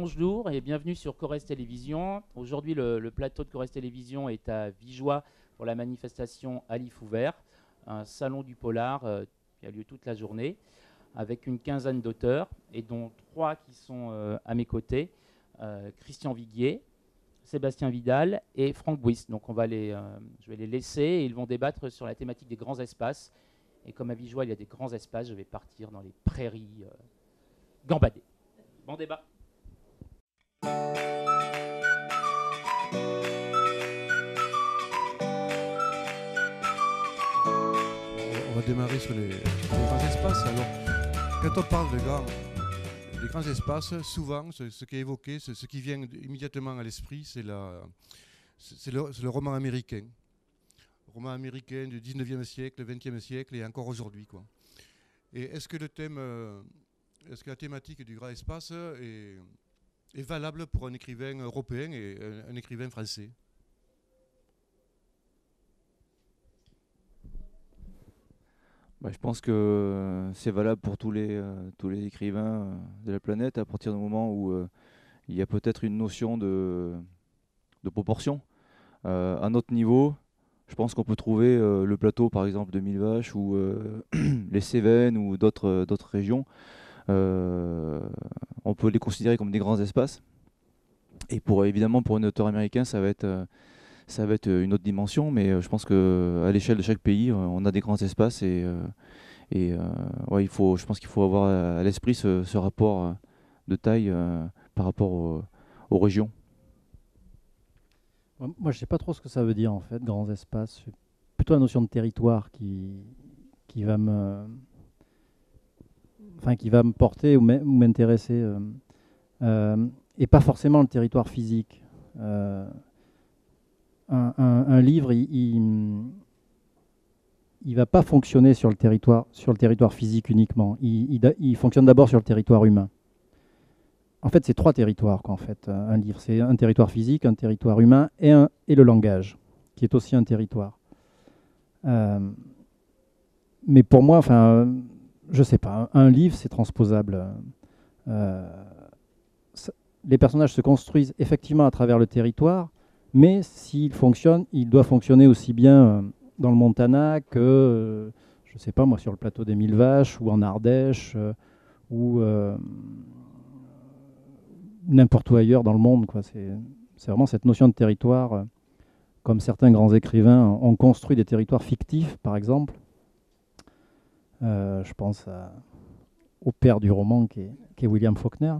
Bonjour et bienvenue sur Corrèze Télévision. Aujourd'hui, le plateau de Corrèze Télévision est à Vigeois pour la manifestation à l'IF ouvert, un salon du polar qui a lieu toute la journée, avec une quinzaine d'auteurs, et dont 3 qui sont à mes côtés, Christian Viguier, Sébastien Vidal et Franck Bouis. Donc je vais les laisser et ils vont débattre sur la thématique des grands espaces. Et comme à Vigeois, il y a des grands espaces, je vais partir dans les prairies gambader. Bon débat. On va démarrer sur les grands espaces. Alors, quand on parle des grands espaces, souvent, ce qui est évoqué, ce qui vient immédiatement à l'esprit, c'est le roman américain. Le roman américain du 19e siècle, 20e siècle et encore aujourd'hui, quoi. Et est-ce que la thématique du grand espace est valable pour un écrivain européen et un écrivain français? Je pense que c'est valable pour tous les écrivains de la planète à partir du moment où il y a peut-être une notion de proportion. À notre niveau, je pense qu'on peut trouver le plateau par exemple de Mille Vaches ou les Cévennes ou d'autres régions. On peut les considérer comme des grands espaces. Et évidemment pour un auteur américain, ça va être une autre dimension, mais je pense qu'à l'échelle de chaque pays, on a des grands espaces je pense qu'il faut avoir à l'esprit ce rapport de taille par rapport aux régions. Moi, je ne sais pas trop ce que ça veut dire en fait, grands espaces. C'est plutôt la notion de territoire qui va me porter ou m'intéresser, et pas forcément le territoire physique. Un livre, il va pas fonctionner sur le territoire physique uniquement. Il fonctionne d'abord sur le territoire humain. En fait, c'est 3 territoires en fait. Un livre, c'est un territoire physique, un territoire humain et le langage, qui est aussi un territoire. Mais pour moi, enfin, je sais pas. Un livre, c'est transposable. Les personnages se construisent effectivement à travers le territoire. Mais s'il fonctionne, il doit fonctionner aussi bien dans le Montana que, je ne sais pas moi, sur le plateau des Mille Vaches ou en Ardèche ou n'importe où ailleurs dans le monde, quoi. C'est vraiment cette notion de territoire, comme certains grands écrivains ont construit des territoires fictifs, par exemple. Je pense au père du roman qui est William Faulkner.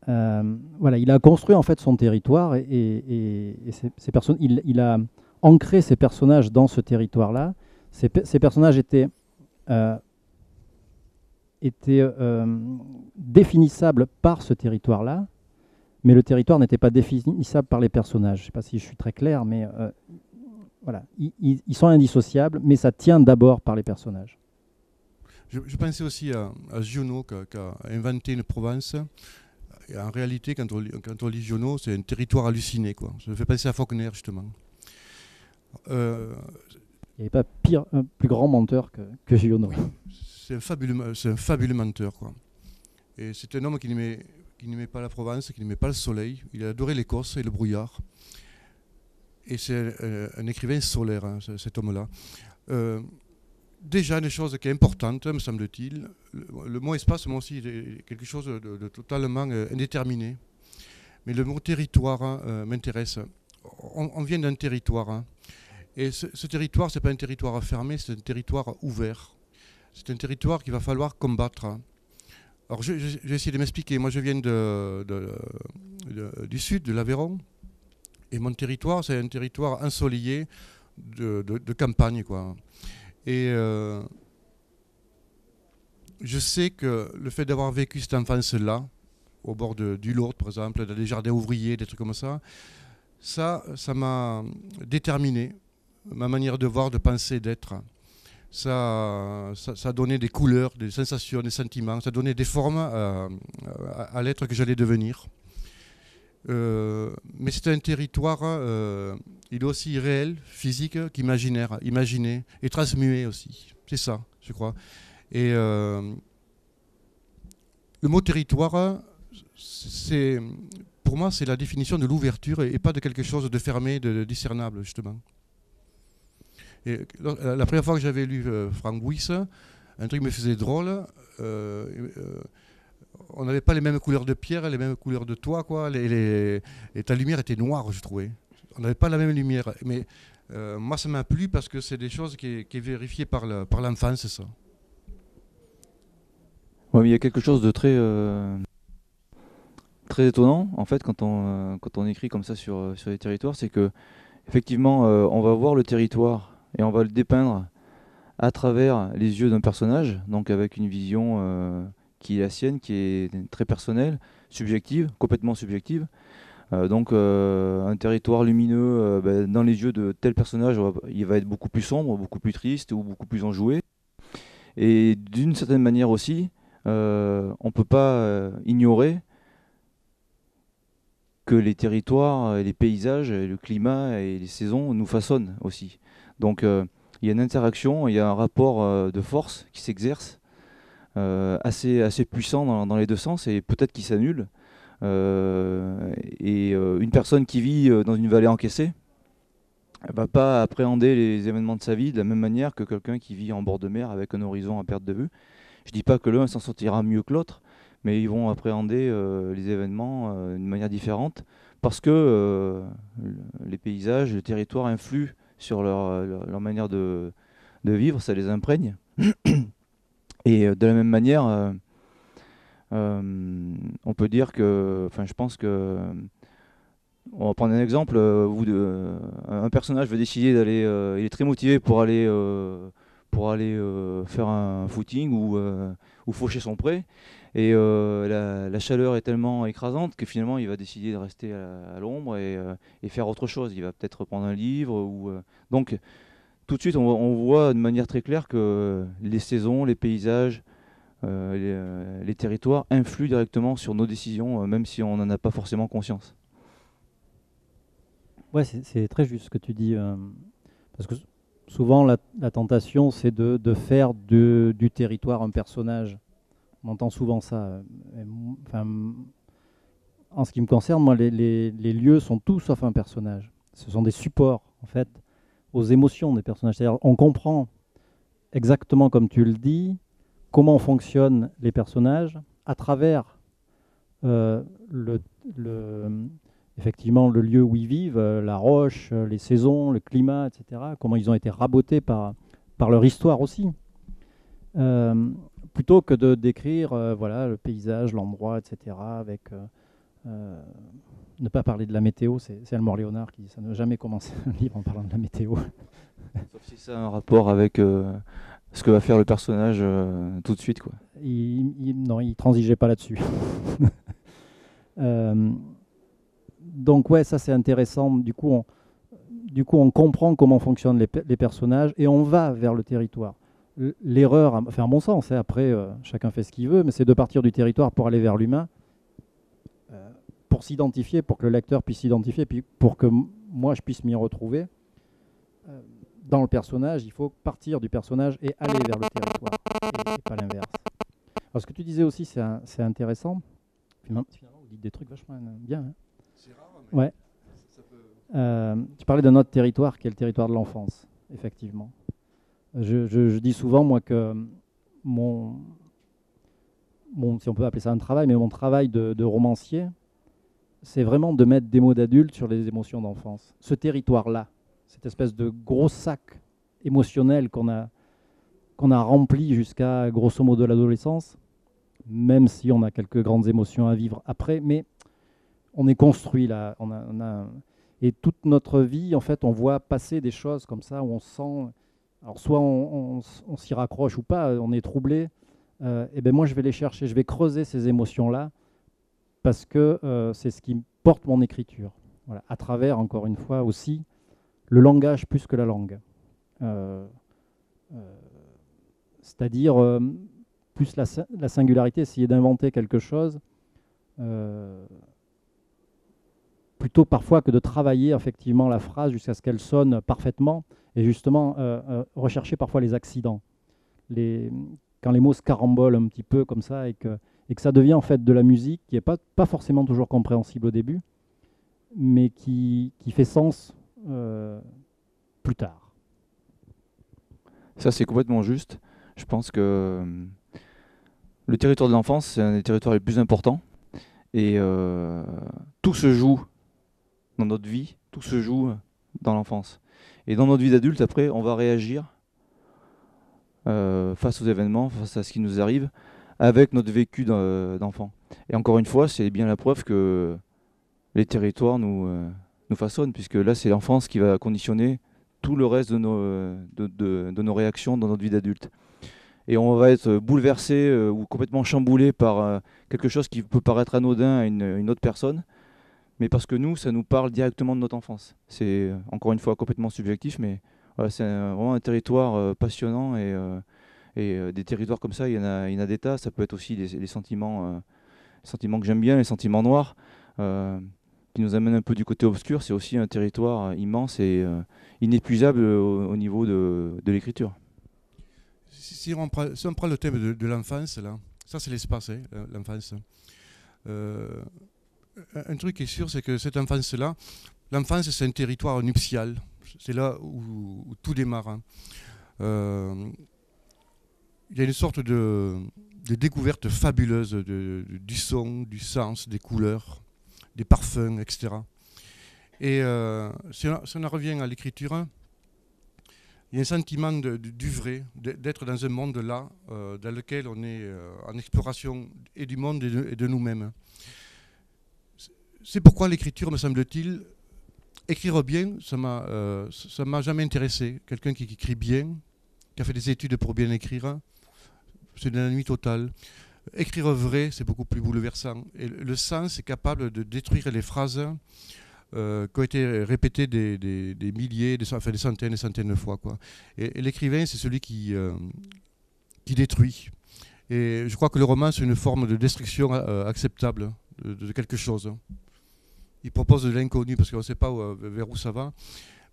Voilà, il a construit en fait son territoire et il a ancré ses personnages dans ce territoire-là. Ces personnages étaient définissables par ce territoire-là, mais le territoire n'était pas définissable par les personnages. Je ne sais pas si je suis très clair, mais voilà, ils sont indissociables, mais ça tient d'abord par les personnages. Je pensais aussi à Giono qui a inventé une Provence. Et en réalité, quand on lit Giono, c'est un territoire halluciné, quoi. Ça me fait penser à Faulkner, justement. Il n'y avait pas un plus grand menteur que Giono. Oui. C'est un fabuleux menteur, quoi. Et c'est un homme qui n'aimait pas la Provence, qui n'aimait pas le soleil. Il adorait l'Écosse et le brouillard. Et c'est un écrivain solaire, hein, cet homme-là. Déjà, une chose qui est importante, me semble-t-il, le mot espace, moi aussi, est quelque chose de totalement indéterminé. Mais le mot territoire m'intéresse. On vient d'un territoire. Hein, et ce territoire, ce n'est pas un territoire fermé, c'est un territoire ouvert. C'est un territoire qu'il va falloir combattre. Hein. Alors, je vais essayer de m'expliquer. Moi, je viens du sud, de l'Aveyron. Et mon territoire, c'est un territoire ensoleillé de campagne, quoi. Et je sais que le fait d'avoir vécu cette enfance-là, au bord du Lot, par exemple, dans des jardins ouvriers, des trucs comme ça m'a déterminé ma manière de voir, de penser, d'être. Ça donnait des couleurs, des sensations, des sentiments, ça donnait des formes à l'être que j'allais devenir. Mais c'est un territoire, il est aussi réel, physique qu'imaginaire, imaginé et transmué aussi. C'est ça, je crois. Et le mot territoire pour moi, c'est la définition de l'ouverture et pas de quelque chose de fermé, de discernable, justement. Et la première fois que j'avais lu Frank Wyss, un truc me faisait drôle. On n'avait pas les mêmes couleurs de pierre, les mêmes couleurs de toit, quoi. Et ta lumière était noire, je trouvais. On n'avait pas la même lumière. Mais moi, ça m'a plu parce que c'est des choses qui est vérifiée par l'enfance, c'est ça. Ouais, mais il y a quelque chose de très, très étonnant, en fait, quand on écrit comme ça sur les territoires, c'est que effectivement, on va voir le territoire et on va le dépeindre à travers les yeux d'un personnage, donc avec une vision qui est la sienne, qui est très personnelle, subjective, complètement subjective. Donc un territoire lumineux, dans les yeux de tel personnage, il va être beaucoup plus sombre, beaucoup plus triste ou beaucoup plus enjoué. Et d'une certaine manière aussi, on ne peut pas ignorer que les territoires, les paysages, le climat et les saisons nous façonnent aussi. Donc il y a une interaction, il y a un rapport de force qui s'exerce assez puissant dans les deux sens et peut-être qui s'annule. Une personne qui vit dans une vallée encaissée ne va pas appréhender les événements de sa vie de la même manière que quelqu'un qui vit en bord de mer avec un horizon à perte de vue. Je ne dis pas que l'un s'en sortira mieux que l'autre, mais ils vont appréhender les événements d'une manière différente parce que les paysages, le territoire influent sur leur manière de vivre, ça les imprègne. Et de la même manière, on peut dire que, je pense que, on va prendre un exemple, un personnage veut décider d'aller, il est très motivé pour aller faire un footing ou faucher son pré, et la chaleur est tellement écrasante que finalement il va décider de rester à l'ombre et faire autre chose. Il va peut-être prendre un livre. Donc tout de suite on voit de manière très claire que les saisons, les paysages, les territoires influent directement sur nos décisions, même si on n'en a pas forcément conscience. Ouais, c'est très juste ce que tu dis, parce que souvent la tentation c'est de faire du territoire un personnage. On entend souvent ça. En ce qui me concerne, moi, les lieux sont tout sauf un personnage. Ce sont des supports, en fait, aux émotions des personnages. C'est-à-dire, on comprend exactement comme tu le dis, comment fonctionnent les personnages à travers effectivement le lieu où ils vivent, la roche, les saisons, le climat, etc. Comment ils ont été rabotés par leur histoire aussi. Plutôt que de décrire le paysage, l'endroit, etc. avec ne pas parler de la météo, c'est Elmore Leonard qui dit ça, ne jamais commencer un livre en parlant de la météo. Sauf si ça a un rapport avec ce que va faire le personnage tout de suite, quoi. Non, il transigeait pas là-dessus. Donc ouais, ça c'est intéressant. Du coup, on comprend comment fonctionnent les personnages et on va vers le territoire. L'erreur, à mon sens, après chacun fait ce qu'il veut, mais c'est de partir du territoire pour aller vers l'humain, pour s'identifier, pour que le lecteur puisse s'identifier, puis pour que moi je puisse m'y retrouver. Dans le personnage, il faut partir du personnage et aller vers le territoire, et pas l'inverse. Alors ce que tu disais aussi, c'est intéressant. Finalement, vous dites des trucs vachement bien. Hein. C'est rare, mais ouais. Ça peut... Tu parlais d'un autre territoire qui est le territoire de l'enfance, effectivement. Je dis souvent, moi, que si on peut appeler ça un travail, mais mon travail de romancier, c'est vraiment de mettre des mots d'adulte sur les émotions d'enfance. Ce territoire-là, cette espèce de gros sac émotionnel qu'on a rempli jusqu'à grosso modo l'adolescence, même si on a quelques grandes émotions à vivre après, mais on est construit là. Et toute notre vie, en fait, on voit passer des choses comme ça où on sent... Alors soit on s'y raccroche ou pas, on est troublé. Et ben moi, je vais les chercher, je vais creuser ces émotions-là parce que c'est ce qui porte mon écriture. Voilà, à travers, encore une fois, aussi le langage plus que la langue. C'est-à-dire plus la singularité, essayer d'inventer quelque chose plutôt parfois que de travailler effectivement la phrase jusqu'à ce qu'elle sonne parfaitement et justement rechercher parfois les accidents. Quand les mots se carambolent un petit peu comme ça et et que ça devient en fait de la musique qui n'est pas forcément toujours compréhensible au début, mais qui fait sens plus tard. Ça, c'est complètement juste. Je pense que le territoire de l'enfance, c'est un des territoires les plus importants. Et tout se joue dans notre vie, tout se joue dans l'enfance. Et dans notre vie d'adulte, après, on va réagir face aux événements, face à ce qui nous arrive, avec notre vécu d'enfant. Et encore une fois, c'est bien la preuve que les territoires nous façonnent, puisque là, c'est l'enfance qui va conditionner tout le reste de nos réactions dans notre vie d'adulte. Et on va être bouleversé ou complètement chamboulé par quelque chose qui peut paraître anodin à une autre personne, mais parce que nous, ça nous parle directement de notre enfance. C'est encore une fois complètement subjectif, mais voilà, c'est vraiment un territoire passionnant et des territoires comme ça, il y en a des tas. Ça peut être aussi les sentiments que j'aime bien, les sentiments noirs, qui nous amènent un peu du côté obscur. C'est aussi un territoire immense et inépuisable au niveau de l'écriture. Si on prend le thème de l'enfance, là, ça c'est l'espace, hein, l'enfance. Un truc qui est sûr, c'est que cette enfance-là, l'enfance c'est un territoire nuptial. C'est là où tout démarre. Hein. Il y a une sorte de découverte fabuleuse du son, du sens, des couleurs, des parfums, etc. Et si on en revient à l'écriture, il y a un sentiment du vrai, d'être dans un monde là, dans lequel on est en exploration et du monde et de nous-mêmes. C'est pourquoi l'écriture, me semble-t-il, écrire bien, ça m'a jamais intéressé. Quelqu'un qui écrit bien, qui a fait des études pour bien écrire, c'est de la nuit totale. Écrire vrai, c'est beaucoup plus bouleversant. Et le sens est capable de détruire les phrases qui ont été répétées des milliers, des centaines et centaines de fois, quoi. Et l'écrivain, c'est celui qui détruit. Et je crois que le roman, c'est une forme de destruction acceptable de quelque chose. Il propose de l'inconnu parce qu'on ne sait pas vers où ça va.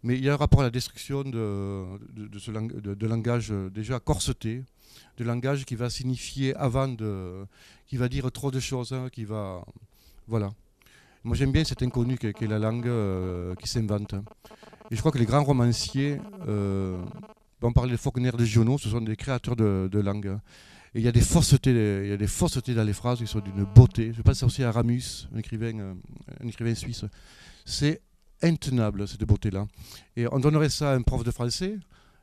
Mais il y a un rapport à la destruction de langage déjà corseté, de langage qui va signifier qui va dire trop de choses, hein, voilà. Moi j'aime bien cet inconnu qu'est la langue qui s'invente. Et je crois que les grands romanciers, on parlait de Faulkner, de Giono, ce sont des créateurs de langue. Et il y a des faussetés dans les phrases qui sont d'une beauté. Je pense aussi à Ramus, un écrivain suisse. C'est intenable cette beauté-là. Et on donnerait ça à un prof de français,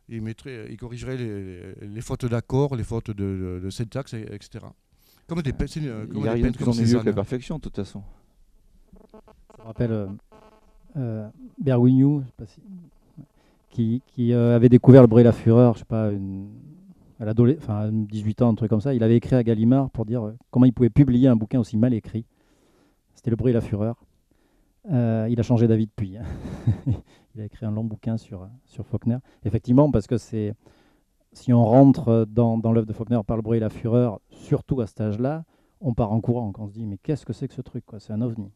il corrigerait les fautes d'accord, les fautes de syntaxe, etc. Comme des peintres. Il n'y a rien de plus ennuyeux que la perfection, de toute façon. Ça me rappelle Bergogneau, je sais pas qui avait découvert Le Bruit et la Fureur, je sais pas, à 18 ans, un truc comme ça. Il avait écrit à Gallimard pour dire comment il pouvait publier un bouquin aussi mal écrit. C'était Le Bruit et la Fureur. Il a changé d'avis depuis. Hein. Il a écrit un long bouquin sur Faulkner. Effectivement, parce que si on rentre dans l'œuvre de Faulkner par Le Bruit et la Fureur, surtout à cet âge-là, on part en courant. On se dit, mais qu'est-ce que c'est que ce truc, quoi ? C'est un ovni.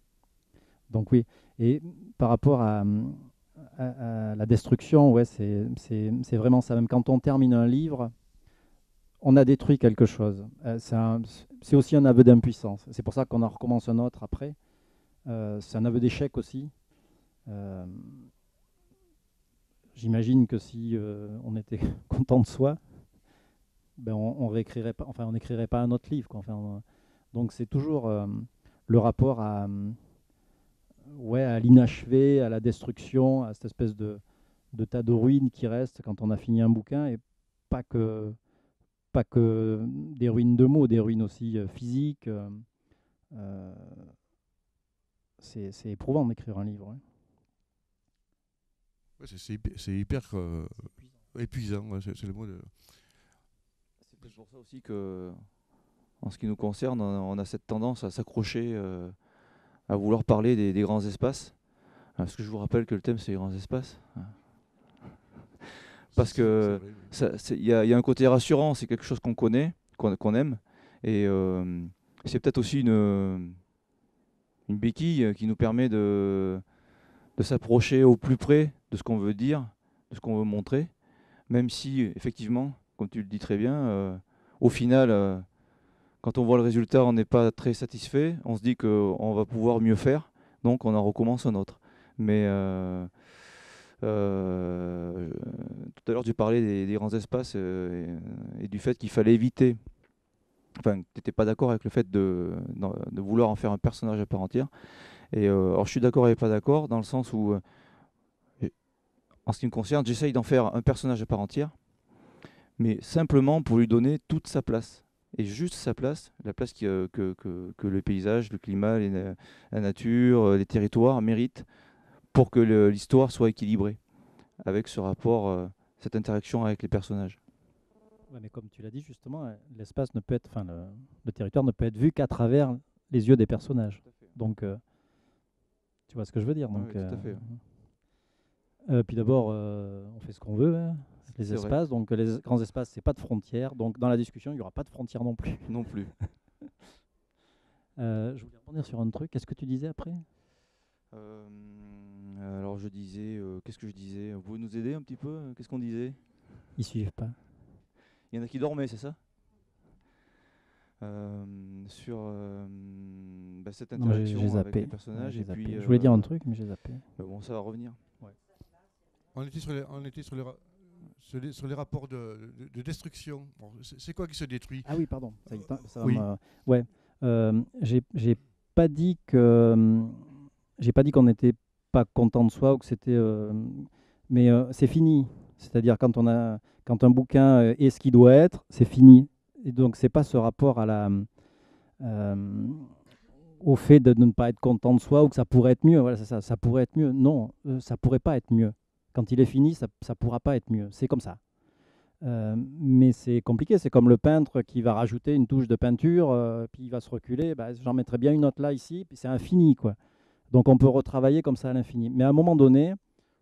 Donc oui. Et par rapport à la destruction, ouais, c'est vraiment ça. Même quand on termine un livre, on a détruit quelque chose. C'est aussi un aveu d'impuissance. C'est pour ça qu'on en recommence un autre après. C'est un aveu d'échec aussi. J'imagine que si on était content de soi, ben on réécrirait pas, enfin on n'écrirait pas un autre livre, quoi. Enfin, donc c'est toujours le rapport à l'inachevé, à la destruction, à cette espèce de tas de ruines qui restent quand on a fini un bouquin, et pas que des ruines de mots, des ruines aussi physiques. C'est éprouvant d'écrire un livre. Hein. Ouais, c'est hyper épuisant, ouais, c'est le mot de... C'est peut-être pour ça aussi que, en ce qui nous concerne, on a cette tendance à s'accrocher, à vouloir parler des grands espaces. Parce que je vous rappelle que le thème, c'est les grands espaces. Parce que il y a un côté rassurant, c'est quelque chose qu'on connaît, qu'on aime. Et c'est peut-être aussi une béquille qui nous permet de s'approcher au plus près de ce qu'on veut dire, de ce qu'on veut montrer, même si, effectivement, comme tu le dis très bien, au final, quand on voit le résultat, on n'est pas très satisfait, on se dit qu'on va pouvoir mieux faire, donc on en recommence un autre. Mais tout à l'heure, tu parlais des grands espaces et du fait qu'il fallait éviter. Enfin, tu n'étais pas d'accord avec le fait de vouloir en faire un personnage à part entière. Et alors, je suis d'accord et pas d'accord, dans le sens où, en ce qui me concerne, j'essaye d'en faire un personnage à part entière, mais simplement pour lui donner toute sa place. Et juste sa place, la place que le paysage, le climat, la nature, les territoires méritent pour que l'histoire soit équilibrée, avec ce rapport, cette interaction avec les personnages. Ouais, mais comme tu l'as dit justement, l'espace ne peut être, enfin le territoire ne peut être vu qu'à travers les yeux des personnages. Donc, tu vois ce que je veux dire. Donc, Oui, tout à fait. puis d'abord, on fait ce qu'on veut, hein, les C'est vrai. espaces. Donc, les grands espaces, c'est pas de frontières. Donc, dans la discussion, il n'y aura pas de frontières non plus. Non plus. Je voulais rebondir sur un truc. Qu'est-ce que tu disais après? Alors je disais, qu'est-ce que je disais? Vous pouvez nous aider un petit peu? Qu'est-ce qu'on disait? Ils suivent pas. Il y en a qui dormaient, c'est ça? Sur cette Non, j'ai interaction avec zappé. les personnages. Ouais, Et j'ai zappé. puis, Je voulais dire un truc, mais j'ai zappé. bon, ça va revenir. On était sur les rapports de destruction. Bon, c'est quoi qui se détruit? Ah oui, pardon. Ça va Oui. Ouais. J'ai pas dit que j'ai pas dit qu'on n'était pas content de soi ou que c'était. Mais c'est fini. C'est-à-dire quand un bouquin est ce qu'il doit être, c'est fini. Et donc c'est pas ce rapport à au fait de ne pas être content de soi ou que ça pourrait être mieux. Voilà, c'est ça. Ça pourrait être mieux. Non, ça pourrait pas être mieux. Quand il est fini, ça pourra pas être mieux. C'est comme ça. Mais c'est compliqué, c'est comme le peintre qui va rajouter une touche de peinture, puis il va se reculer, bah, j'en mettrai bien une autre là, ici, puis c'est infini, quoi. Donc on peut retravailler comme ça à l'infini. Mais à un moment donné,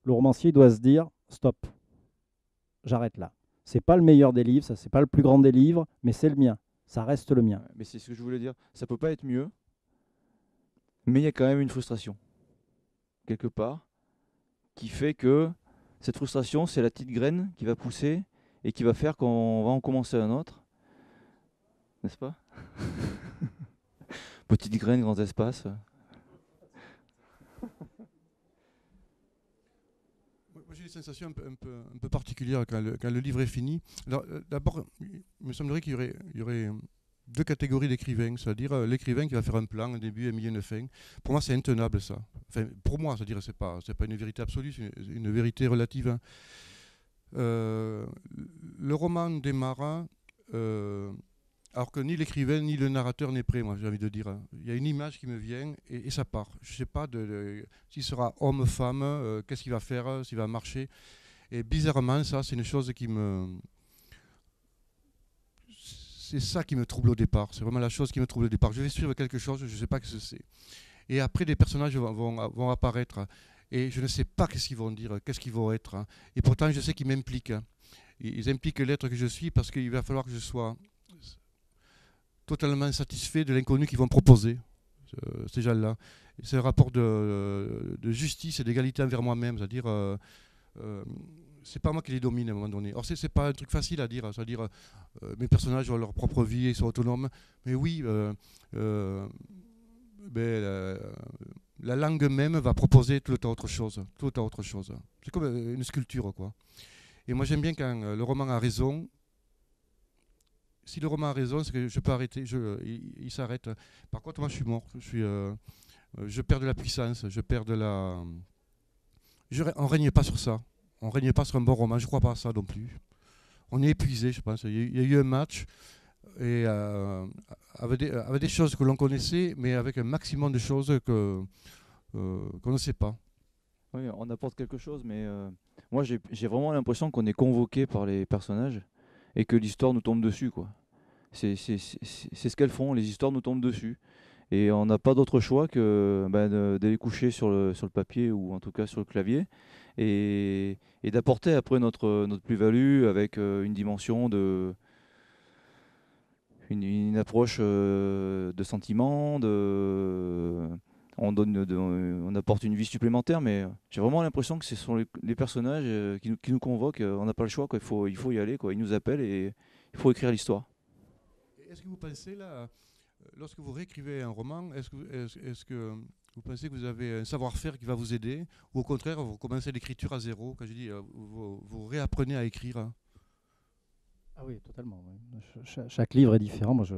le romancier doit se dire, stop, j'arrête là. C'est pas le meilleur des livres, ça c'est pas le plus grand des livres, mais c'est le mien, ça reste le mien. Mais c'est ce que je voulais dire. Ça peut pas être mieux, mais il y a quand même une frustration, quelque part, qui fait que cette frustration, c'est la petite graine qui va pousser et qui va faire qu'on va en commencer un autre. N'est-ce pas? Petite graine, grands espaces. Moi, j'ai des sensations un peu particulières quand le livre est fini. Alors, d'abord, il me semblerait qu'il y aurait deux catégories d'écrivains, c'est-à-dire l'écrivain qui va faire un plan, un début, un milieu, une fin. Pour moi, c'est intenable, ça. Enfin, pour moi, c'est-à-dire c'est pas une vérité absolue, c'est une vérité relative. Hein. Le roman démarre alors que ni l'écrivain ni le narrateur n'est prêt, moi j'ai envie de dire. Il y a une image qui me vient et ça part. Je ne sais pas s'il sera homme, femme, qu'est-ce qu'il va faire, s'il va marcher. Et bizarrement, ça, c'est une chose qui me... C'est ça qui me trouble au départ. C'est vraiment la chose qui me trouble au départ. Je vais suivre quelque chose, je ne sais pas ce que c'est. Et après, des personnages vont apparaître. Et je ne sais pas qu'est-ce qu'ils vont dire, qu'est-ce qu'ils vont être. Hein. Et pourtant, je sais qu'ils m'impliquent. Hein. Ils impliquent l'être que je suis parce qu'il va falloir que je sois totalement satisfait de l'inconnu qu'ils vont proposer, ces gens-là. C'est un rapport de justice et d'égalité envers moi-même. C'est-à-dire, c'est pas moi qui les domine à un moment donné. Or, c'est pas un truc facile à dire. C'est-à-dire, mes personnages ont leur propre vie, ils sont autonomes. Mais oui, la langue même va proposer tout autre chose. C'est comme une sculpture, quoi. Et moi, j'aime bien quand le roman a raison. Si le roman a raison, c'est que je peux arrêter. Il s'arrête. Par contre, moi, je suis mort. Je perds de la puissance. Je perds de la. On règne pas sur ça. On règne pas sur un bon roman. Je crois pas à ça non plus. On est épuisé, je pense. Il y a eu un match. Et avec des choses que l'on connaissait, mais avec un maximum de choses qu'on ne sait pas. Oui, on apporte quelque chose, mais moi j'ai vraiment l'impression qu'on est convoqué par les personnages et que l'histoire nous tombe dessus, quoi. C'est ce qu'elles font, les histoires nous tombent dessus. Et on n'a pas d'autre choix que d'aller coucher sur le papier ou en tout cas sur le clavier et d'apporter après notre plus-value avec une dimension de... Une approche de sentiment, on apporte une vie supplémentaire, mais j'ai vraiment l'impression que ce sont les personnages qui nous convoquent. On n'a pas le choix, quoi. Il faut y aller, quoi. Ils nous appellent et il faut écrire l'histoire. Est-ce que vous pensez là, lorsque vous réécrivez un roman, est-ce que vous pensez que vous avez un savoir-faire qui va vous aider, ou au contraire, vous commencez l'écriture à zéro? Quand je dis, vous réapprenez à écrire, hein? Ah oui, totalement. Oui. Chaque livre est différent. Moi, je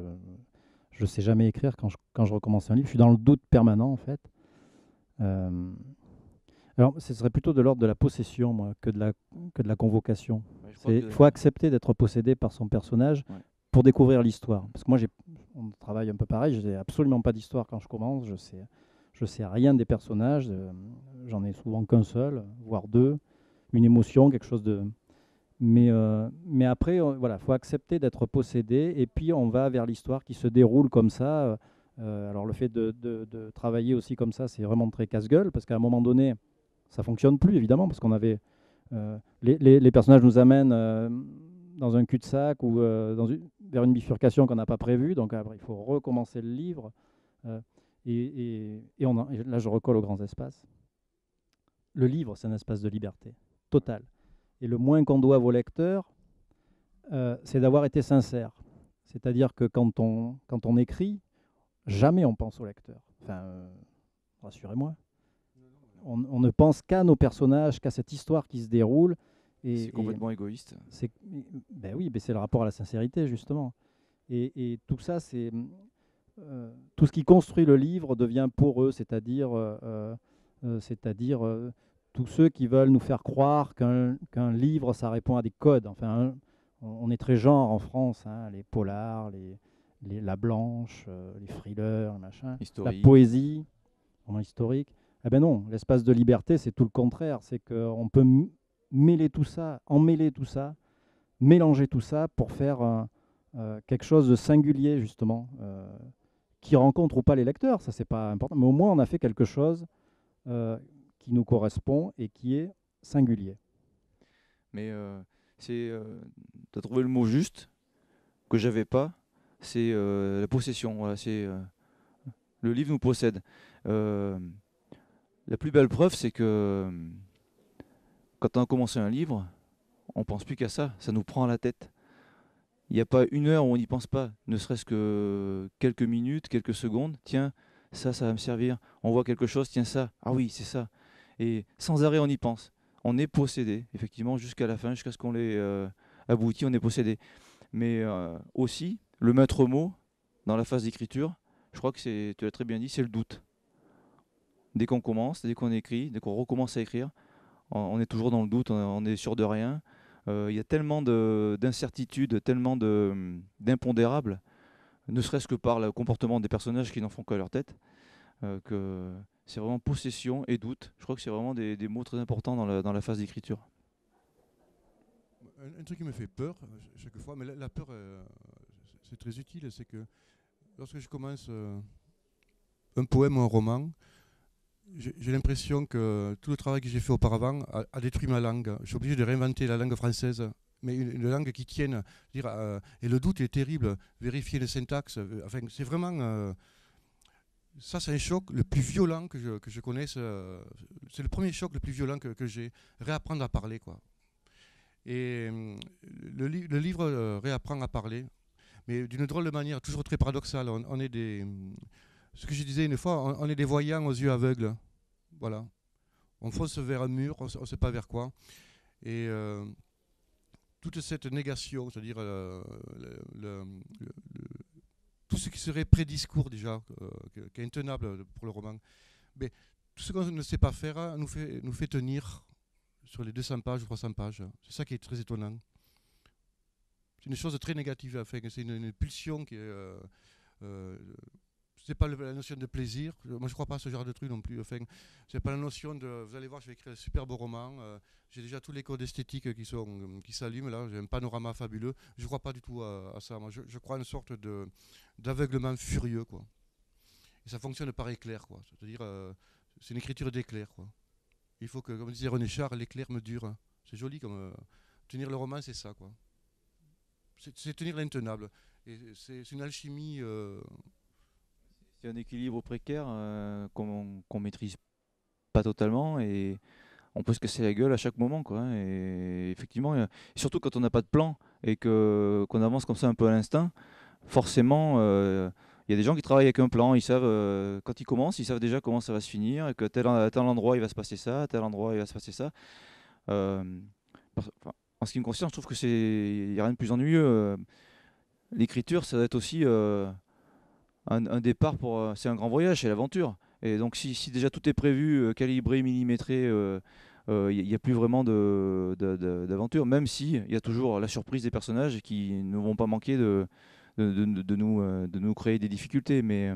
ne sais jamais écrire quand je recommence un livre. Je suis dans le doute permanent, en fait. Euh, alors, ce serait plutôt de l'ordre de la possession, moi, que de la convocation. Ouais, je crois Il que- faut accepter d'être possédé par son personnage Ouais. pour découvrir l'histoire. Parce que moi, on travaille un peu pareil. Je n'ai absolument pas d'histoire quand je commence. Je sais rien des personnages. J'en ai souvent qu'un seul, voire deux. Une émotion, quelque chose de... Mais après, voilà, faut accepter d'être possédé et puis on va vers l'histoire qui se déroule comme ça. Alors le fait de travailler aussi comme ça, c'est vraiment très casse-gueule parce qu'à un moment donné, ça fonctionne plus évidemment parce qu'on avait les personnages nous amènent dans un cul-de-sac ou vers une bifurcation qu'on n'a pas prévue. Donc après, il faut recommencer le livre. euh, et là, je recolle aux grands espaces. Le livre, c'est un espace de liberté totale. Et le moins qu'on doive au lecteur, c'est d'avoir été sincère. C'est-à-dire que quand on écrit, jamais on pense au lecteur. Enfin, rassurez-moi. On ne pense qu'à nos personnages, qu'à cette histoire qui se déroule. C'est complètement égoïste. Ben oui, c'est le rapport à la sincérité, justement. Et tout ça, tout ce qui construit le livre devient pour eux, c'est-à-dire tous ceux qui veulent nous faire croire qu'un livre, ça répond à des codes. Enfin, on est très genre en France, hein, les polars, la blanche, les thrillers, machin, la poésie, vraiment historique. Eh ben non, l'espace de liberté, c'est tout le contraire. C'est qu'on peut mêler tout ça, emmêler tout ça, mélanger tout ça pour faire quelque chose de singulier, justement, qui rencontre ou pas les lecteurs, ça c'est pas important, mais au moins on a fait quelque chose qui nous correspond et qui est singulier. Mais tu as trouvé le mot juste que j'avais pas, c'est la possession. Voilà, le livre nous possède. La plus belle preuve, c'est que quand on a commencé un livre, on pense plus qu'à ça, ça nous prend à la tête. Il n'y a pas une heure où on n'y pense pas, ne serait-ce que quelques minutes, quelques secondes. Tiens, ça va me servir. On voit quelque chose, tiens ça. Ah oui, c'est ça. Et sans arrêt, on y pense. On est possédé, effectivement, jusqu'à la fin, jusqu'à ce qu'on l'ait abouti, on est possédé. Mais aussi, le maître mot dans la phase d'écriture, je crois que tu l'as très bien dit, c'est le doute. Dès qu'on commence, dès qu'on écrit, dès qu'on recommence à écrire, on est toujours dans le doute, on est sûr de rien. Il y a tellement d'incertitudes, tellement d'impondérables, ne serait-ce que par le comportement des personnages qui n'en font qu'à leur tête, que c'est vraiment possession et doute. Je crois que c'est vraiment des mots très importants dans la phase d'écriture. Un truc qui me fait peur chaque fois, mais la peur, c'est très utile, c'est que lorsque je commence un poème ou un roman, j'ai l'impression que tout le travail que j'ai fait auparavant a détruit ma langue. Je suis obligé de réinventer la langue française, mais une langue qui tienne. Et le doute est terrible. Vérifier le syntaxe, enfin, c'est vraiment... ça, c'est un choc le plus violent que je connaisse. C'est le premier choc le plus violent que j'ai. Réapprendre à parler, quoi. Et le livre réapprend à parler, mais d'une drôle de manière, toujours très paradoxale. On est des... Ce que je disais une fois, on est des voyants aux yeux aveugles. Voilà. On fonce vers un mur, on ne sait pas vers quoi. Et toute cette négation, c'est-à-dire tout ce qui serait prédiscours déjà, qui est intenable pour le roman, mais tout ce qu'on ne sait pas faire nous fait tenir sur les 200 pages ou 300 pages. C'est ça qui est très étonnant. C'est une chose très négative, enfin, c'est une pulsion qui est... c'est pas la notion de plaisir. Moi, je crois pas à ce genre de truc non plus. Enfin, c'est pas la notion de. Vous allez voir, je vais écrire un superbe roman. J'ai déjà tous les codes esthétiques qui s'allument là. J'ai un panorama fabuleux. Je crois pas du tout à ça. Moi, je crois à une sorte d'aveuglement furieux, quoi. Et ça fonctionne par éclair, quoi. C'est-à-dire, c'est une écriture d'éclair, quoi. Il faut que, comme disait René Char, l'éclair me dure. C'est joli comme tenir le roman, c'est ça, quoi. C'est tenir l'intenable. Et c'est une alchimie. C'est un équilibre précaire qu'on maîtrise pas totalement et on peut se casser la gueule à chaque moment, quoi. Et effectivement, surtout quand on n'a pas de plan et qu'on avance comme ça un peu à l'instinct, forcément, il y a des gens qui travaillent avec un plan. Ils savent, quand ils commencent, ils savent déjà comment ça va se finir, et que à tel endroit, il va se passer ça, à tel endroit, il va se passer ça. Euh, enfin, en ce qui me concerne, je trouve que il n'y a rien de plus ennuyeux. L'écriture, ça doit être aussi un départ c'est un grand voyage, c'est l'aventure. Et donc, si déjà tout est prévu, calibré, millimétré, il n'y a plus vraiment d'aventure, même si il y a toujours la surprise des personnages qui ne vont pas manquer de nous créer des difficultés. Mais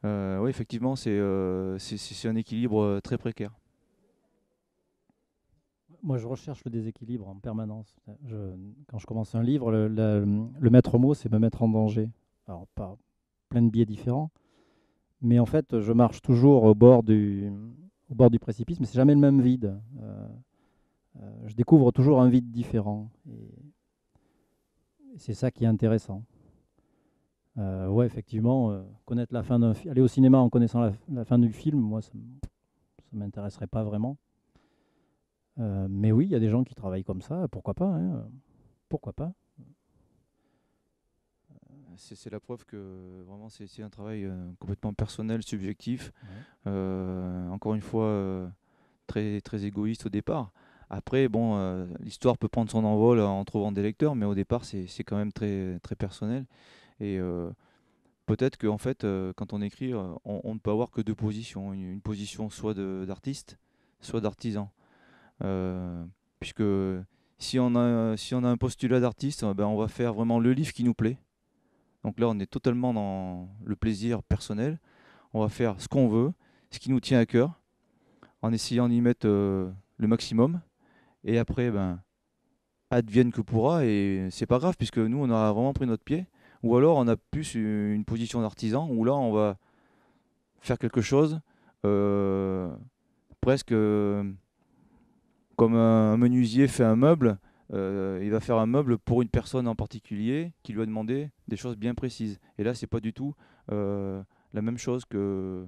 oui, effectivement, c'est un équilibre très précaire. Moi, je recherche le déséquilibre en permanence. Quand je commence un livre, le maître mot, c'est me mettre en danger. Alors, par plein de biais différents. Mais en fait, je marche toujours au bord du précipice, mais c'est jamais le même vide. Je découvre toujours un vide différent. Et c'est ça qui est intéressant. Ouais, effectivement, connaître la fin d'un film, aller au cinéma en connaissant la fin du film, moi, ça m'intéresserait pas vraiment. Mais oui, il y a des gens qui travaillent comme ça, pourquoi pas, hein, pourquoi pas. C'est la preuve que vraiment c'est un travail complètement personnel, subjectif, encore une fois très, très égoïste au départ. Après, bon, l'histoire peut prendre son envol en trouvant des lecteurs, mais au départ c'est quand même très, très personnel. Et peut-être qu'en fait, quand on écrit, on ne peut avoir que deux positions. Une position soit d'artiste, soit d'artisan. Puisque si on a un postulat d'artiste, ben, on va faire vraiment le livre qui nous plaît. Donc là, on est totalement dans le plaisir personnel. On va faire ce qu'on veut, ce qui nous tient à cœur, en essayant d'y mettre le maximum. Et après, ben, advienne que pourra, et c'est pas grave, puisque nous, on a vraiment pris notre pied. Ou alors, on a plus une position d'artisan, où là, on va faire quelque chose presque comme un menuisier fait un meuble. Il va faire un meuble pour une personne en particulier qui lui a demandé des choses bien précises. Et là, c'est pas du tout la même chose que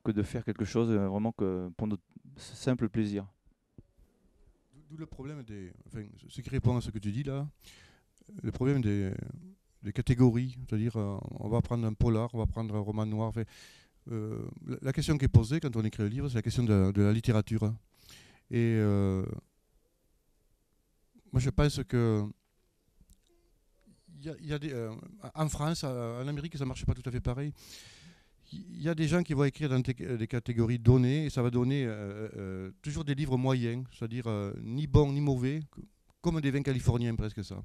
de faire quelque chose vraiment pour notre simple plaisir. D'où le problème enfin, ce qui répond à ce que tu dis là, le problème des catégories. C'est-à-dire, on va prendre un polar, on va prendre un roman noir. Enfin, la question qui est posée quand on écrit un livre, c'est la question de la littérature. Et moi, je pense que en France, en Amérique, ça ne marche pas tout à fait pareil. Il y a des gens qui vont écrire dans des catégories données, et ça va donner toujours des livres moyens, c'est-à-dire ni bons ni mauvais, comme des vins californiens, presque ça.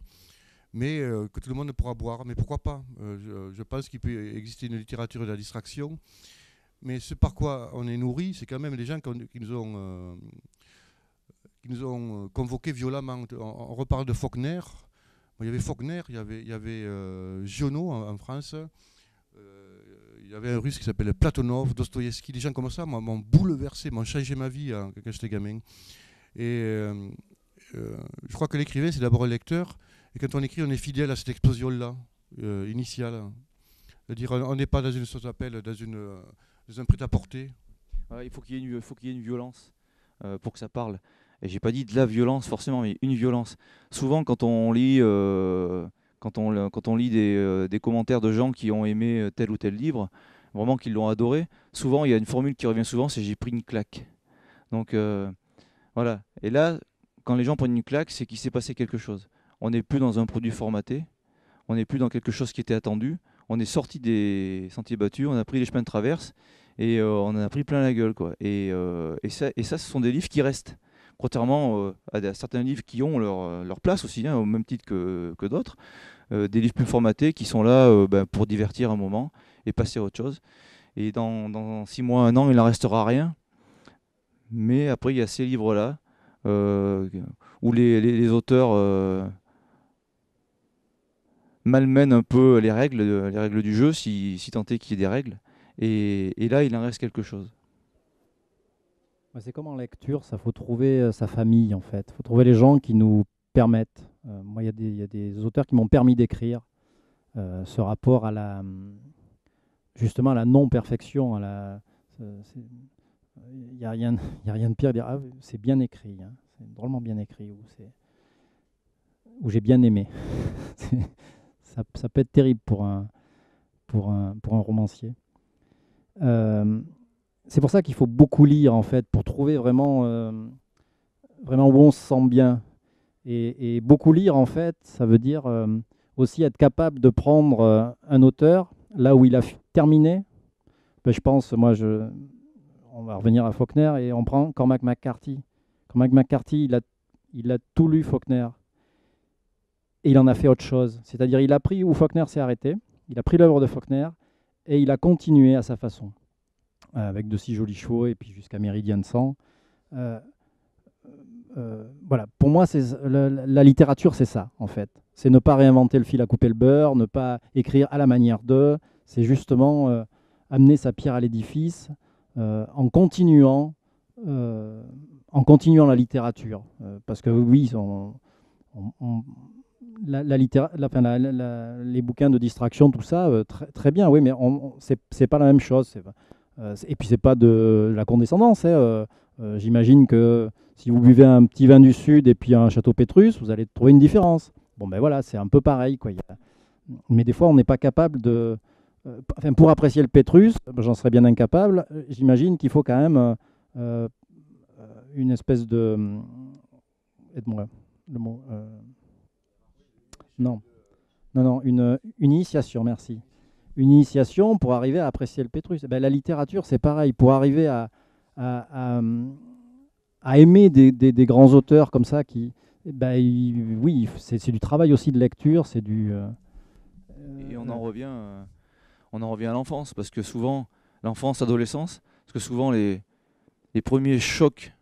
Mais que tout le monde pourra boire. Mais pourquoi pas je pense qu'il peut exister une littérature de la distraction. Mais ce par quoi on est nourri, c'est quand même des gens qui nous ont convoqués violemment. On reparle de Faulkner. Bon, il y avait Faulkner, il y avait Giono en France. Il y avait un russe qui s'appelle Platonov, Dostoïevski. Des gens comme ça m'ont bouleversé, m'ont changé ma vie quand j'étais gamin. Et je crois que l'écrivain, c'est d'abord un lecteur. Et quand on écrit, on est fidèle à cette explosion-là, initiale. C'est-à-dire, on n'est pas dans une sauce à pelle, dans un prêt-à-porter. Ouais, il faut qu'il y ait une violence pour que ça parle. Et j'ai pas dit de la violence forcément, mais une violence. Souvent, quand on lit des commentaires de gens qui ont aimé tel ou tel livre, vraiment qui l'ont adoré, souvent il y a une formule qui revient souvent, c'est j'ai pris une claque. Donc voilà. Et là, quand les gens prennent une claque, c'est qu'il s'est passé quelque chose. On n'est plus dans un produit formaté, on n'est plus dans quelque chose qui était attendu. On est sorti des sentiers battus, on a pris les chemins de traverse et on en a pris plein la gueule, quoi. Et ça, ce sont des livres qui restent. Contrairement à certains livres qui ont leur place aussi, hein, au même titre que d'autres. Des livres plus formatés qui sont là pour divertir un moment et passer à autre chose. Et dans 6 mois, 1 an, il n'en restera rien. Mais après, il y a ces livres-là où les auteurs malmènent un peu les règles du jeu, si tant est qu'il y ait des règles. Et là, il en reste quelque chose. C'est comme en lecture, ça faut trouver sa famille en fait. Il faut trouver les gens qui nous permettent. Moi, il y a des auteurs qui m'ont permis d'écrire. Ce rapport à justement à la non-perfection, il n'y a rien de pire à dire ah, c'est bien écrit, hein, c'est drôlement bien écrit, ou j'ai bien aimé. ça peut être terrible pour un romancier. C'est pour ça qu'il faut beaucoup lire, en fait, pour trouver vraiment où on se sent bien. Et beaucoup lire, en fait, ça veut dire aussi être capable de prendre un auteur là où il a terminé. Ben, je pense, on va revenir à Faulkner et on prend Cormac McCarthy. Cormac McCarthy, il a tout lu Faulkner et il en a fait autre chose. C'est-à-dire il a pris où Faulkner s'est arrêté, il a pris l'œuvre de Faulkner et il a continué à sa façon, avec de si jolis chevaux et puis jusqu'à Méridiane 100. Voilà, pour moi, la littérature, c'est ça, en fait. C'est ne pas réinventer le fil à couper le beurre, ne pas écrire à la manière d'eux. C'est justement amener sa pierre à l'édifice en continuant la littérature. Parce que oui, les bouquins de distraction, tout ça, très bien, oui, mais c'est pas la même chose. Et puis, c'est pas de la condescendance. J'imagine que si vous buvez un petit vin du Sud et puis un Château Pétrus, vous allez trouver une différence. Bon, ben voilà, c'est un peu pareil, quoi. Mais des fois, on n'est pas capable de... pour apprécier le Pétrus, j'en serais bien incapable. J'imagine qu'il faut quand même une espèce de... Aide-moi, le mot... Non, une initiation, merci. Une initiation pour arriver à apprécier le Pétrus. Ben, la littérature, c'est pareil. Pour arriver à aimer des grands auteurs comme ça, oui, c'est du travail aussi de lecture, c'est du... Et on en revient à l'enfance, parce que souvent, l'enfance, l'adolescence, parce que souvent les premiers chocs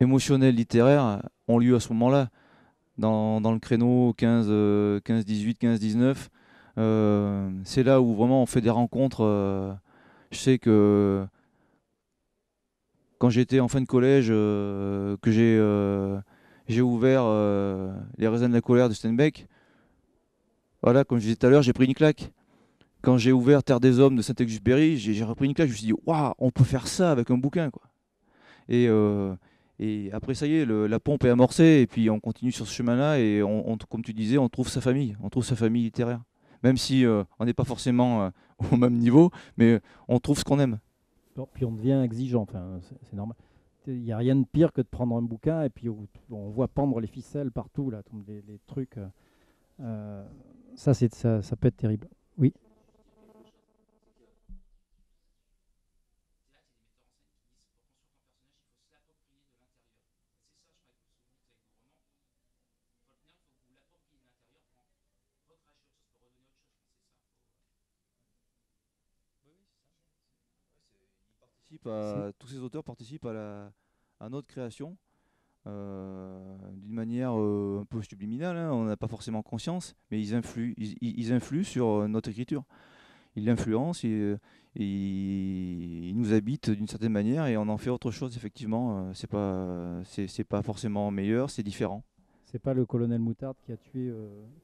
émotionnels littéraires ont lieu à ce moment-là, dans le créneau 15-18, 15-19. C'est là où vraiment on fait des rencontres. Je sais que quand j'étais en fin de collège, que j'ai ouvert Les raisins de la colère de Steinbeck, voilà, comme je disais tout à l'heure, j'ai pris une claque. Quand j'ai ouvert Terre des hommes de Saint-Exupéry, j'ai repris une claque. Je me suis dit, waouh, on peut faire ça avec un bouquin, quoi. Et après, ça y est, la pompe est amorcée, et puis on continue sur ce chemin-là, et comme tu disais, on trouve sa famille littéraire. Même si on n'est pas forcément au même niveau, mais on trouve ce qu'on aime. Puis on devient exigeant, enfin, c'est normal. Il n'y a rien de pire que de prendre un bouquin et puis on voit pendre les ficelles partout, là, les trucs. Ça peut être terrible. Oui. Tous ces auteurs participent à notre création d'une manière un peu subliminale, hein. On n'a pas forcément conscience, mais ils influent sur notre écriture. Ils l'influencent et ils nous habitent d'une certaine manière et on en fait autre chose, effectivement. C'est pas forcément meilleur, c'est différent. C'est pas le colonel Moutarde qui a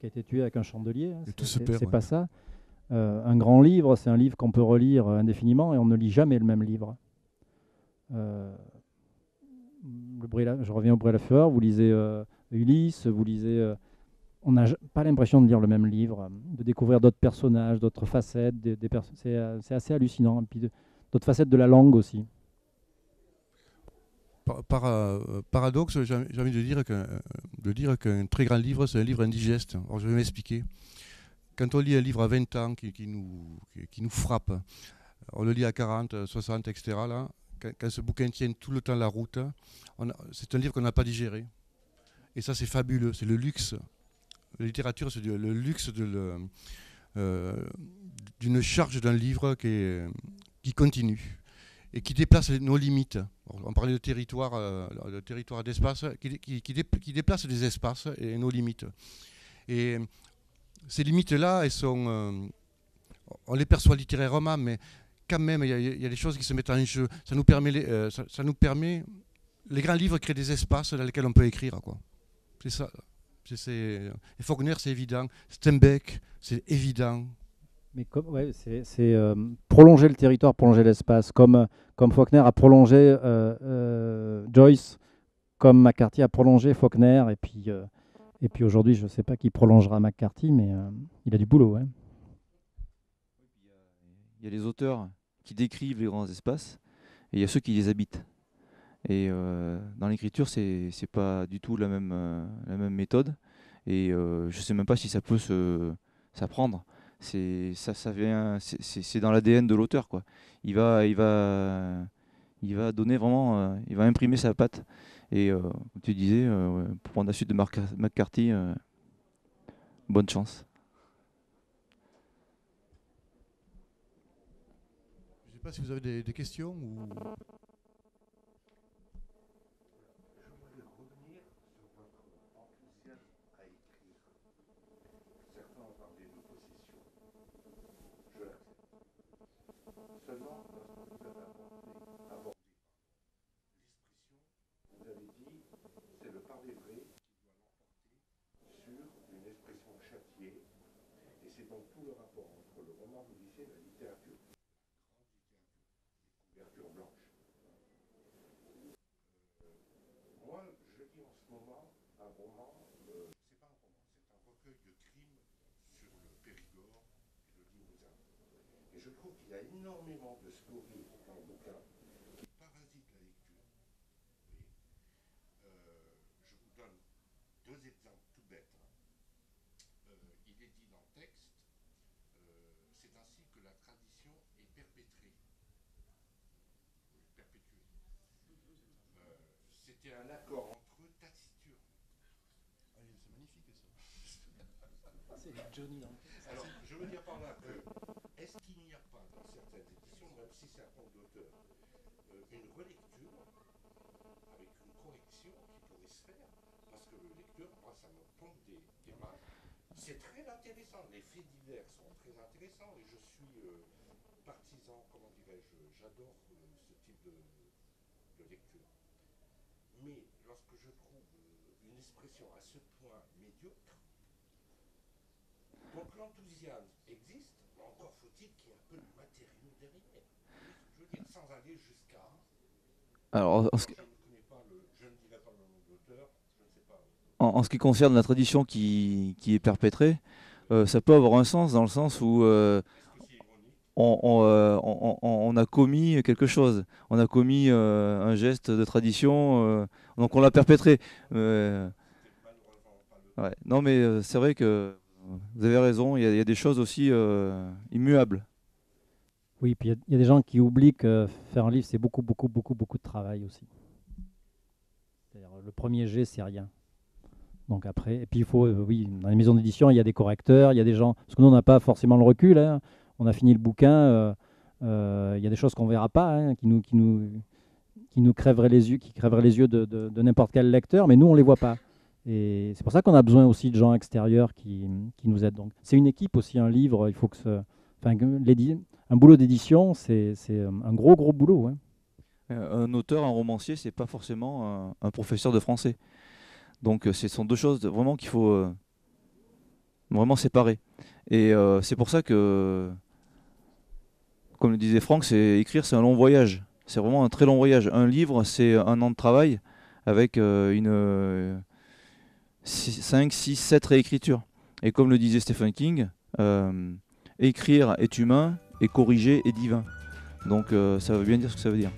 été tué avec un chandelier, hein. C'est pas ça. Un grand livre, c'est un livre qu'on peut relire indéfiniment et on ne lit jamais le même livre. Je reviens au Bruit à la Fureur, vous lisez Ulysse, vous lisez... on n'a pas l'impression de lire le même livre, de découvrir d'autres personnages, d'autres facettes. C'est assez hallucinant. Et puis d'autres facettes de la langue aussi. Paradoxe, j'ai envie de dire qu'un très grand livre, c'est un livre indigeste. Alors, je vais m'expliquer. Quand on lit un livre à 20 ans qui nous frappe, on le lit à 40, 60, etc. Là, quand ce bouquin tient tout le temps la route, c'est un livre qu'on n'a pas digéré. Et ça, c'est fabuleux. C'est le luxe. La littérature, c'est le luxe d'une charge d'un livre qui continue et qui déplace nos limites. On parlait de territoire d'espace, qui déplace des espaces et nos limites. Et ces limites-là, on les perçoit littérairement, mais quand même, il y a des choses qui se mettent en jeu. Ça nous permet, les grands livres créent des espaces dans lesquels on peut écrire, quoi. C'est ça. Et Faulkner, c'est évident. Steinbeck, c'est évident. Mais c'est prolonger le territoire, prolonger l'espace, comme Faulkner a prolongé Joyce, comme McCarthy a prolongé Faulkner, Et puis aujourd'hui, je ne sais pas qui prolongera McCarthy, mais il a du boulot. Hein. Il y a les auteurs qui décrivent les grands espaces et il y a ceux qui les habitent. Et dans l'écriture, c'est pas du tout la même méthode. Et je sais même pas si ça peut s'apprendre. Ça vient, c'est dans l'ADN de l'auteur, quoi. Il va donner vraiment, il va imprimer sa patte. Et comme tu disais, pour prendre la suite de McCarthy, bonne chance. Je ne sais pas si vous avez des questions ou... Énormément de stories dans le bouquin qui parasitent la lecture. Je vous donne deux exemples tout bêtes. Il est dit dans le texte, c'est ainsi que la tradition est perpétrée. Perpétuée. C'était un accord entre eux taciturne. Ah, c'est magnifique ça. C'est Johnny dans le texte. Alors, je veux dire par là que, est-ce qu'il n'y a pas dans certaines éditions, même si c'est un compte d'auteur, une relecture avec une correction qui pourrait se faire, parce que le lecteur, moi, ça me pompe des mains. C'est très intéressant, les faits divers sont très intéressants, et je suis partisan, comment dirais-je, j'adore ce type de lecture. Mais lorsque je trouve une expression à ce point médiocre, donc l'enthousiasme existe, mais encore faut-il qu'il y ait un peu de matériau derrière. Je veux dire, sans aller jusqu'à... Alors, Je ne connais pas je ne dirai pas le nom de l'auteur, je ne sais pas. en ce qui concerne la tradition qui est perpétrée, ça peut avoir un sens dans le sens où on a commis quelque chose, on a commis un geste de tradition, donc on l'a perpétré. Ouais. Non, mais c'est vrai que vous avez raison, il y a des choses aussi immuables. Oui, puis il y a des gens qui oublient que faire un livre, c'est beaucoup de travail aussi. C'est-à-dire, le premier jet, c'est rien. Donc après, et puis il faut, oui, dans les maisons d'édition, il y a des correcteurs, il y a des gens, parce que nous, on n'a pas forcément le recul, hein. On a fini le bouquin, il y a des choses qu'on ne verra pas, hein, qui nous crèveraient les yeux de n'importe quel lecteur, mais nous, on ne les voit pas. Et c'est pour ça qu'on a besoin aussi de gens extérieurs qui nous aident. Donc, c'est une équipe aussi, un livre, il faut que un boulot d'édition, c'est un gros boulot. Hein. Un auteur, un romancier, c'est pas forcément un professeur de français. Donc ce sont deux choses vraiment qu'il faut vraiment séparer. Et c'est pour ça que, comme le disait Franck, écrire c'est un long voyage. C'est vraiment un très long voyage. Un livre, c'est un an de travail avec 5, 6, 7 réécritures. Et comme le disait Stephen King, écrire est humain et corriger est divin. Donc ça veut bien dire ce que ça veut dire.